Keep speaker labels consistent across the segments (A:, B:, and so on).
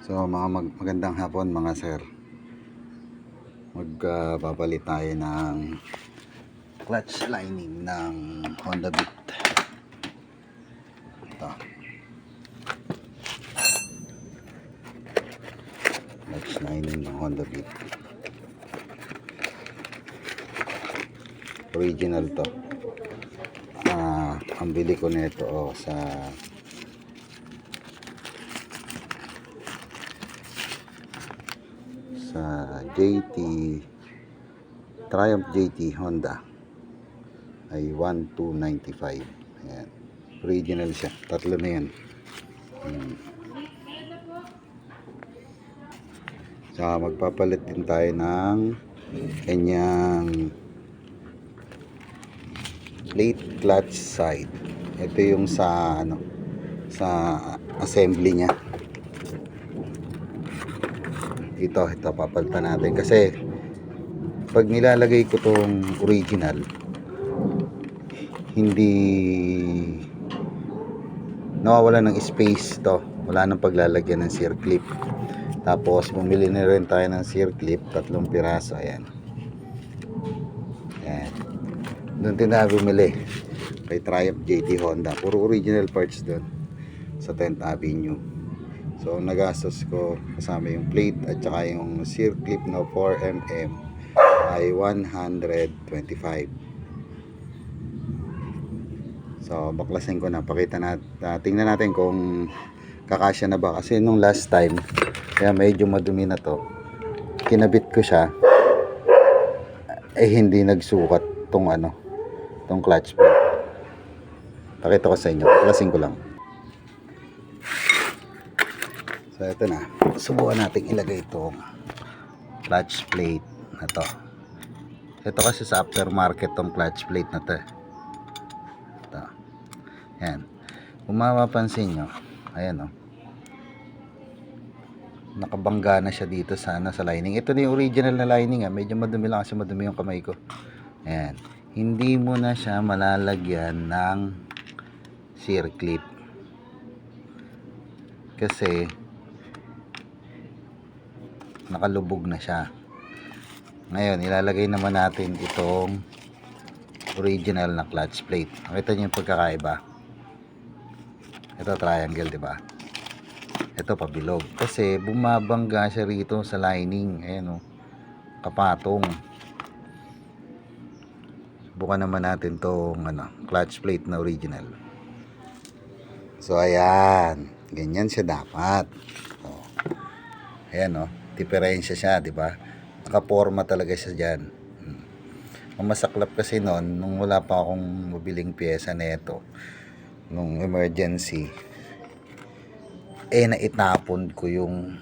A: So magandang hapon mga sir. Magpapalit tayo ng clutch lining ng Honda Beat. Ito. Clutch lining ng Honda Beat. Original to. Ang bili ko nito sa JT Triumph JT Honda ay 1295. Ayan. Original siya. Tatlo na yan. Magpapalit din tayo ng kanyang plate clutch side. Ito yung sa assembly niya. Ito papalitan natin kasi pag nilalagay ko tong original, hindi nawawala ng space to. Wala nang paglalagyan ng circlip. Tapos bumili na rin tayo ng circlip, 3 piraso. Ayan. Ayan. Doon din tayo bumili kay Triumph JT Honda. Puro original parts doon sa 10th Avenue. So nagastos ko kasama yung plate at saka yung circlip na 4mm ay 125. So baklasin ko na, pakita na, tingnan natin kung kakasya na ba, kasi nung last time kaya medyo madumi na to, kinabit ko siya, hindi nagsukat tong tong clutch plate. Pakita ko sa inyo, baklasin ko lang. So ito na, subukan natin ilagay itong clutch plate na to. Ito kasi sa aftermarket tong clutch plate na to. Ito. Ayan. Kung mapapansin nyo, ayan nakabangga na siya dito sa lining. Ito na yung original na lining. Medyo madumi lang kasi madumi yung kamay ko. Ayan. Hindi mo na siya malalagyan ng circlip. Kasi nakalubog na siya. Ngayon, ilalagay naman natin itong original na clutch plate. Nakita niyo yung pagkakaiba? Ito triangle, di ba? Ito pabilog. Kasi bumabangga siya rito sa lining. Ayan kapatong. Subukan naman natin tong clutch plate na original. So ayan, ganyan siya dapat. Ayan diferensya siya, di ba? Nakaporma talaga siya diyan. Ang masaklap kasi noon, nung wala pa akong mabiling pyesa nito, nung emergency, naitapon ko yung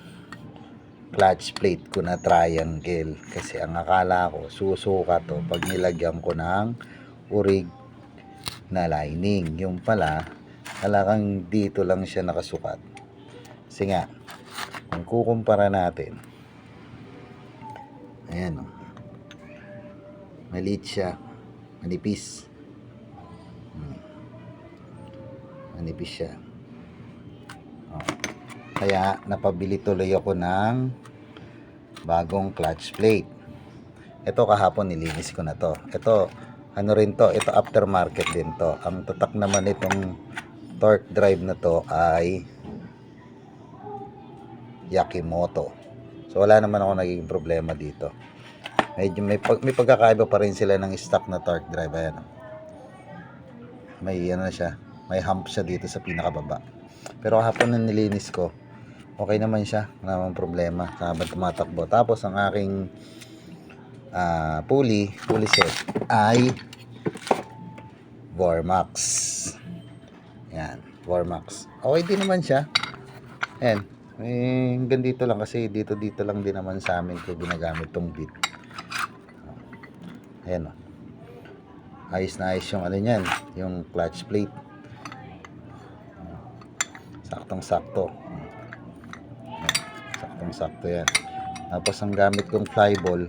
A: clutch plate ko na triangle kasi ang akala ko susukat to pag nilagyan ko ng orig na lining. Yung pala, talagang dito lang siya nakasukat. Kasi nga, kung kukumpara natin, ayan maliit siya, manipis. Manipis siya. Kaya napabili tuloy ako ng bagong clutch plate. Ito kahapon nilinis ko na to. Ito rin to, ito aftermarket din to. Ang tatak naman itong torque drive na to ay Yakimoto. So wala naman ako naging problema dito. Medyo may pagkakaiba pa rin sila ng stock na torque drive. Ayan. May siya, may hump siya dito sa pinakababa. Pero kahapon na nilinis ko, okay naman siya, wala namang problema habang tumatakbo. Tapos ang aking pulley set ay Vormax. Yan, Vormax. Okay din naman siya. Ayan, hanggang dito lang kasi dito lang din naman sa amin ko ginagamit tong bit. Ayan ayos na ayos yung niyan, yung clutch plate. Saktong-sakto. Saktong-sakto yan. Tapos ang gamit kong flyball,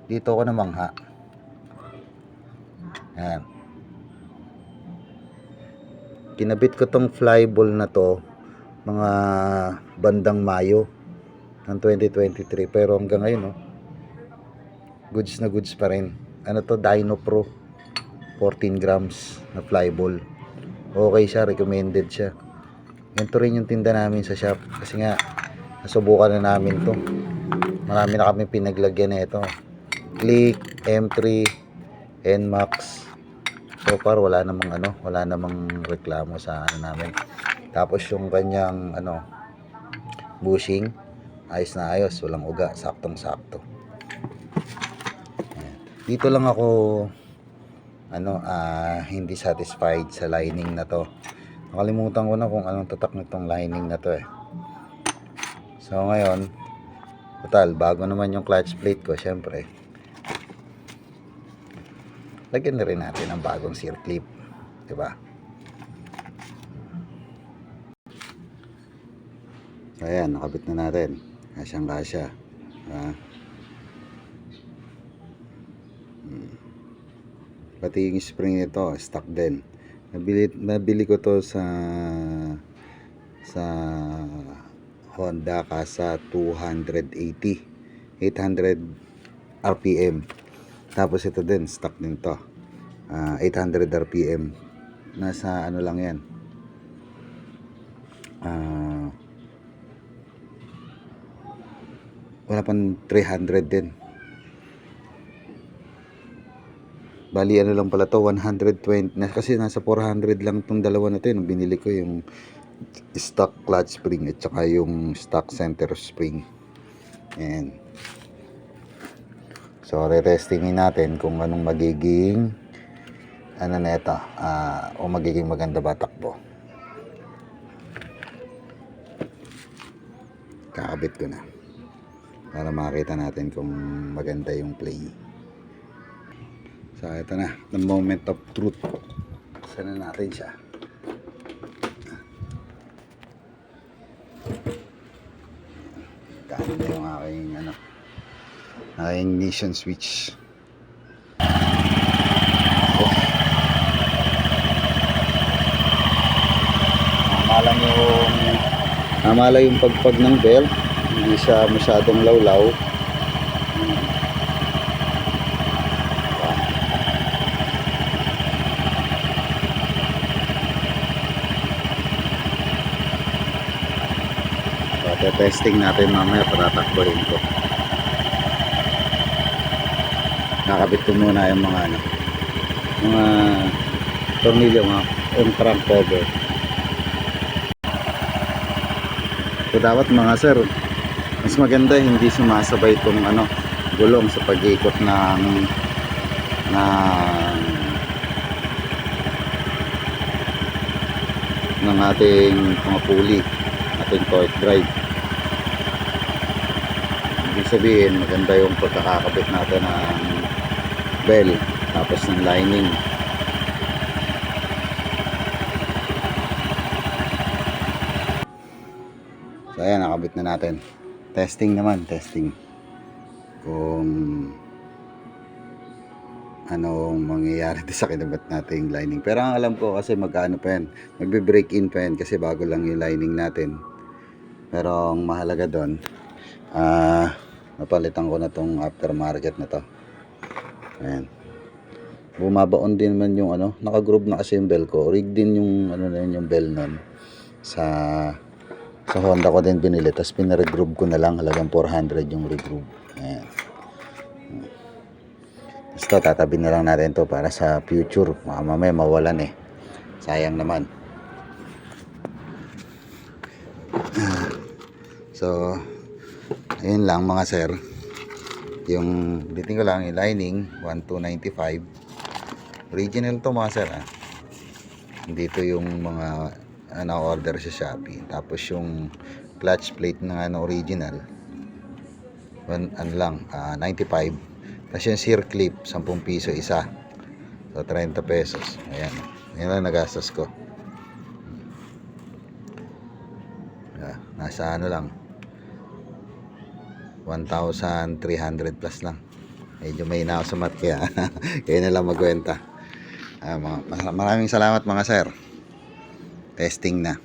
A: dito ko namangha. Ayan. Kinabit ko tong flyball na to mga bandang Mayo. ng 2023, pero hanggang ngayon, goods na goods pa rin. Ano to, Dino Pro 14 grams na flyball. Okay siya, recommended siya. Ganito rin yung tinda namin sa shop kasi nga nasubukan na namin to. Marami na kami pinaglagyan na ito. Click, M3, NMAX. So far wala namang reklamo sa namin. Tapos yung kanyang bushing, ayos na ayos, walang uga, saktong-sakto. Dito lang ako hindi satisfied sa lining na to. Nakalimutan ko na kung anong tatak nitong lining na to So ngayon, total bago naman yung clutch plate ko, syempre lagyan na rin natin ang bagong circlip, diba? So ayan, nakabit na natin, kasyang kasya. Pati yung spring nito stock din. Nabili ko to sa Honda Casa 800 RPM. Tapos ito din stock din to, 800 RPM. Nasa lang yan, wala pang 300 din. Bali lang pala to, 120 na, kasi nasa 400 lang tong dalawa na to nung binili ko yung stock clutch spring at saka yung stock center spring. And so re-testingin natin kung anong magiging nito, o magiging maganda ba takbo. Kakabit ko na para makita natin kung maganda yung play. So ito na, the moment of truth. Sana natin siya. Kano na yung aking ignition switch. Tama lang yung pagpag ng belt, hindi siya masyadong lawlaw. Testing natin mamaya para takbohin ko. Nakabit ko muna yung mga tornilyo on crank cover. So dapat mga sir, mas maganda hindi sumasabay itong gulong sa pag-ikot ng ating mga pulley, ating torque drive. Ibig sabihin maganda yung pagkakakabit natin ng bell tapos ng lining. So ayan, nakabit na natin. Testing kung anong mangyayari sa kinabat nating lining. Pero ang alam ko kasi magkano pa yan, magbe-break in pa yan kasi bago lang yung lining natin. Pero ang mahalaga doon, napalitan ko na tong aftermarket na to. Ayan, bumabaon din man yung naka-groove na kasi yung bell ko. Rig din yung yung bell nun sa Honda ko din binili, tapos pinaregroove ko na lang, halagang 400 yung regroove. Ayan. Basta tatabi na lang natin to para sa future, mamaya mawalan sayang naman. So ayun lang mga sir, yung bitin ko lang yung lining 1295 original to mga sir dito yung mga order sa Shopee. Tapos yung clutch plate na original 95. Tapos yung circlip 10 piso isa, so 30 pesos. Ayan, yan lang nagastos ko. Nasa lang 1,300 plus lang. Medyo may na sa mat kaya kaya na lang magkwenta. Maraming salamat mga sir. Testing na.